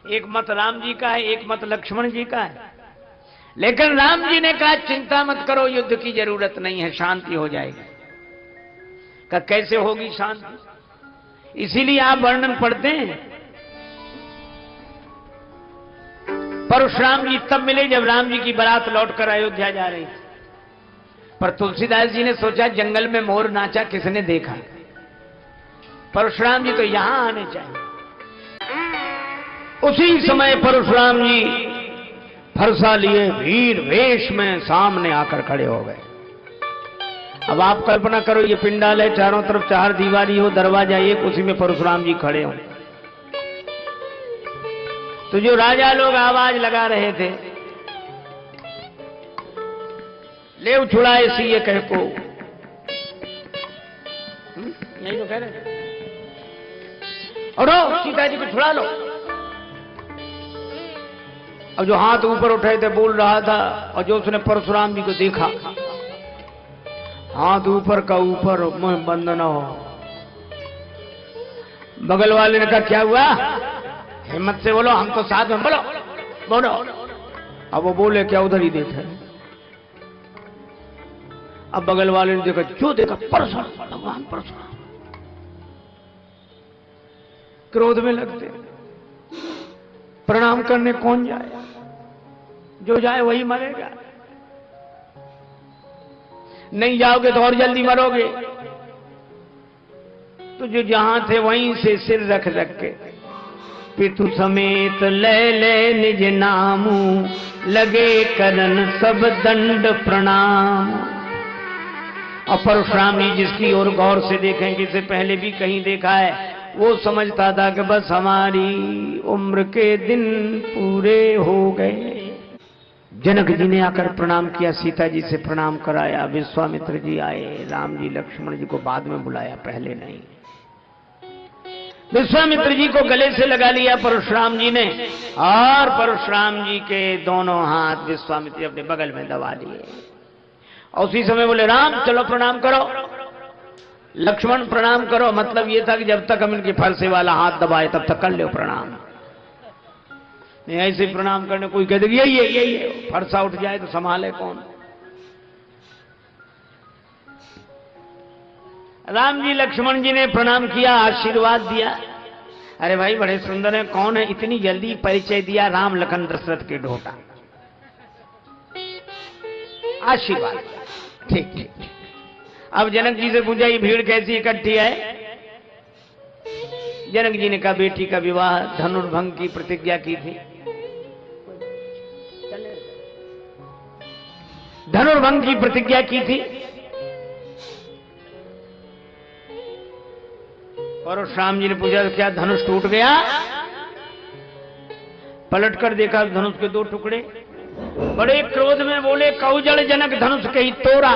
एक मत राम जी का है, एक मत लक्ष्मण जी का है। लेकिन राम जी ने कहा चिंता मत करो, युद्ध की जरूरत नहीं है, शांति हो जाएगी। कहा कैसे होगी शांति? इसीलिए आप वर्णन पढ़ते हैं। परशुराम जी तब मिले जब राम जी की बारात लौटकर अयोध्या जा रही थी। पर तुलसीदास जी ने सोचा जंगल में मोर नाचा किसने देखा, परशुराम जी तो यहां आने चाहिए। उसी समय परशुराम जी फरसा लिए वीर वेश में सामने आकर खड़े हो गए। अब आप कल्पना करो, ये पिंडाल है, चारों तरफ चार दीवारी हो, दरवाजा एक, उसी में परशुराम जी खड़े हो। तो जो राजा लोग आवाज लगा रहे थे, ले छुड़ाए सीए कह को, यही तो कह रहे थे, और सीता जी को छुड़ा लो। और जो हाथ ऊपर उठाए थे बोल रहा था, और जो उसने परशुराम जी को देखा हाथ ऊपर का ऊपर, मुंह बंद न हो। बगल वाले ने कहा क्या हुआ, हिम्मत से बोलो, हम तो साथ में, बोलो बोलो। अब वो बोले क्या, उधर ही देखे। अब बगल वाले ने देखा, जो देखा परशुराम, भगवान परशुराम। क्रोध में लगते, प्रणाम करने कौन जाए, जो जाए वही मरेगा, नहीं जाओगे तो और जल्दी मरोगे। तो जो जहां थे वहीं से सिर रख रख के, पितु समेत ले ले निज नामू, लगे करन सब दंड प्रणाम। और परशुराम जी जिसकी ओर गौर से देखेंगे, इससे पहले भी कहीं देखा है, वो समझता था कि बस हमारी उम्र के दिन पूरे हो गए। जनक जी ने आकर प्रणाम किया, सीता जी से प्रणाम कराया, विश्वामित्र जी आए, राम जी लक्ष्मण जी को बाद में बुलाया, पहले नहीं। विश्वामित्र जी को गले से लगा लिया परशुराम जी ने, और परशुराम जी के दोनों हाथ विश्वामित्र जी अपने बगल में दबा लिए। और उसी समय बोले राम चलो प्रणाम करो, लक्ष्मण प्रणाम करो। मतलब ये था कि जब तक हम इनके फरसे वाला हाथ दबाए तब तक कर लो प्रणाम। नहीं ऐसे प्रणाम करने कोई कह देगा यही फरसा उठ जाए तो संभाले कौन। राम जी लक्ष्मण जी ने प्रणाम किया, आशीर्वाद दिया। अरे भाई बड़े सुंदर है, कौन है, इतनी जल्दी परिचय दिया, राम लखन दशरथ के ढोटा। आशीर्वाद ठीक ठीक। अब जनक जी से पूछा ये भीड़ कैसी इकट्ठी है। जनक जी ने कहा बेटी का विवाह धनुर्भंग की प्रतिज्ञा की थी, धनुर्भंग की प्रतिज्ञा की थी। परशुराम जी ने पूछा तो क्या धनुष टूट गया। पलटकर देखा धनुष के दो टुकड़े। बड़े क्रोध में बोले कौजड़ जनक धनुष कहीं तोड़ा।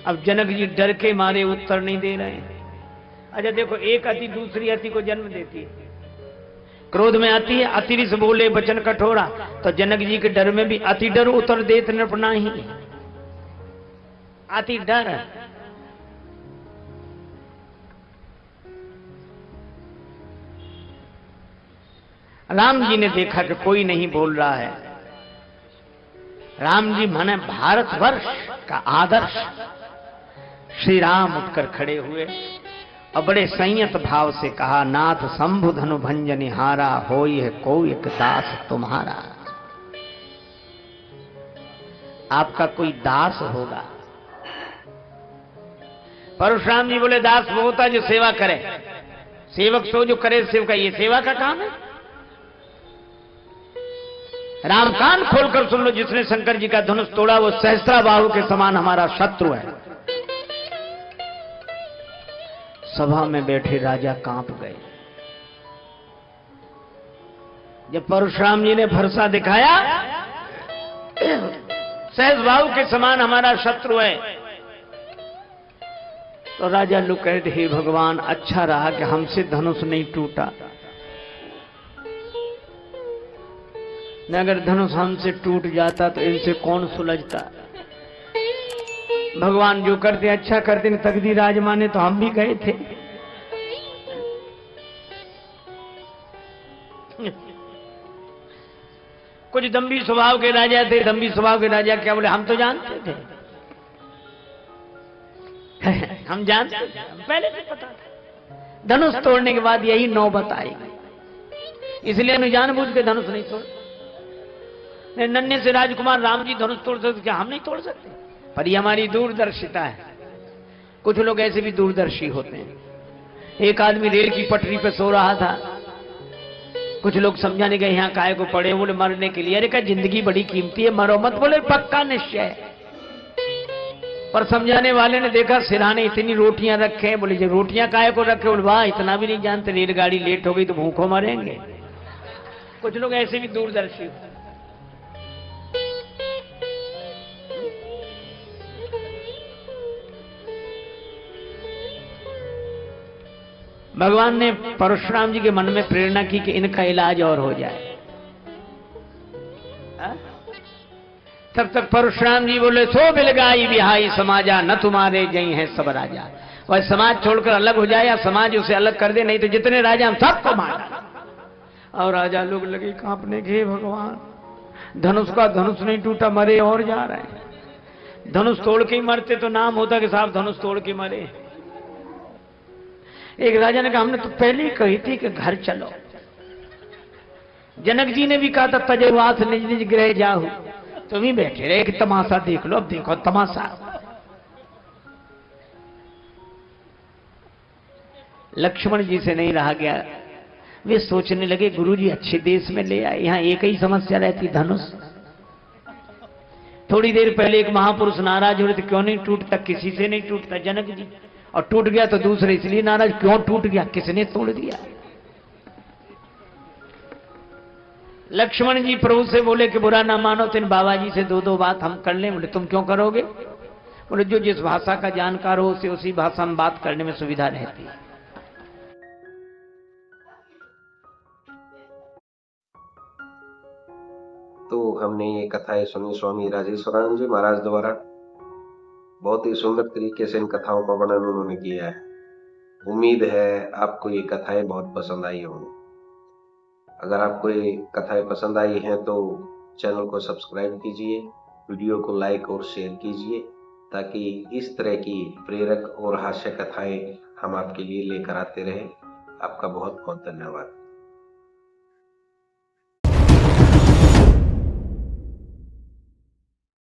अब जनक जी डर के मारे उत्तर नहीं दे रहे हैं। अच्छा देखो, एक अति दूसरी अति को जन्म देती है, क्रोध में आती है, अतिरिस बोले बचन कठोरा। तो जनक जी के डर में भी अति डर उतर देत नृपना ही, अति डर। राम जी ने देखा कि कोई नहीं बोल रहा है। राम जी माने भारतवर्ष का आदर्श। श्री राम उठकर खड़े हुए और बड़े संयत भाव से कहा, नाथ शंभु धनु भंजनि हारा, होई है कोई एक दास तुम्हारा। आपका कोई दास होगा। परशुराम जी बोले दास वो होता जो सेवा करे, सेवक सो जो करे सेवका, ये सेवा का काम है। राम कान खोलकर सुन लो, जिसने शंकर जी का धनुष तोड़ा वो सहस्त्राबाहु के समान हमारा शत्रु है। सभा में बैठे राजा कांप गए। जब परशुराम जी ने फरसा दिखाया, सहस्त्राबाहु के समान हमारा शत्रु है, तो राजा लोग कहते हे भगवान, अच्छा रहा कि हमसे धनुष नहीं टूटा, न अगर धनुष हमसे टूट जाता तो इनसे कौन सुलझता। भगवान जो करते अच्छा करते, तकदीर आजमाने तो हम भी गए थे। कुछ दम्भी स्वभाव के राजा थे। दम्भी स्वभाव के राजा क्या बोले, हम तो जानते थे। हम जानते थे, पहले से पता था। धनुष तोड़ने के बाद यही नौबत आएगी, इसलिए उन्हें जानबूझ के धनुष नहीं तोड़। नन्हे से राजकुमार राम जी धनुष तोड़ सकते, क्या हम नहीं तोड़ सकते? पर ये हमारी दूरदर्शिता है। कुछ लोग ऐसे भी दूरदर्शी होते हैं। एक आदमी रेल की पटरी पे सो रहा था। कुछ लोग समझाने गए, यहाँ काहे को पड़े? बोले मरने के लिए। अरे क्या जिंदगी बड़ी कीमती है, मरो मत। बोले पक्का निश्चय है। पर समझाने वाले ने देखा सिरहाने इतनी रोटियां रखे हैं। बोले जो रोटियां काहे को रखे? बोले वाह, इतना भी नहीं जानते, रेलगाड़ी लेट हो गई तो भूखों मरेंगे। कुछ लोग ऐसे भी दूरदर्शी। भगवान ने परशुराम जी के मन में प्रेरणा की कि इनका इलाज और हो जाए। तब तक परशुराम जी बोले, सो बिलगाई बिहाई समाजा, न तुम्हारे जई हैं सब राजा। वह समाज छोड़कर अलग हो जाए या समाज उसे अलग कर दे, नहीं तो जितने राजा हम सबको मारा। और राजा लोग लगे कांपने के, भगवान धनुष का धनुष नहीं टूटा, मरे और जा रहे हैं। धनुष तोड़ के ही मरते तो नाम होता कि साहब धनुष तोड़ के मरे। एक राजा ने कहा, हमने तो पहले ही कही थी कि घर चलो। जनक जी ने भी कहा था, तजवास निज निज गृह जाहु। तुम ही बैठे रहे कि तमाशा देख लो। अब देखो तमाशा। लक्ष्मण जी से नहीं रहा गया। वे सोचने लगे, गुरुजी अच्छे देश में ले आए, यहां एक ही समस्या रहती, धनुष। थोड़ी देर पहले एक महापुरुष नाराज हो रहे थे, क्यों नहीं टूटता? किसी से नहीं टूटता जनक जी। और टूट गया तो दूसरे इसलिए नाराज, क्यों टूट गया? किसने तोड़ दिया? लक्ष्मण जी प्रभु से बोले कि बुरा ना मानो तो इन बाबा जी से दो दो बात हम कर लें। बोले तुम क्यों करोगे? बोले जो जिस भाषा का जानकार हो उसे उसी भाषा में बात करने में सुविधा रहती है। तो हमने ये कथाएं सुनी स्वामी राजेश्वरानंद जी महाराज द्वारा। बहुत ही सुंदर तरीके से इन कथाओं का वर्णन उन्होंने किया है। उम्मीद है आपको ये कथाएं बहुत पसंद आई होंगी। अगर आपको ये कथाएं पसंद आई हैं तो चैनल को सब्सक्राइब कीजिए, वीडियो को लाइक और शेयर कीजिए, ताकि इस तरह की प्रेरक और हास्य कथाएं हम आपके लिए लेकर आते रहें। आपका बहुत बहुत धन्यवाद।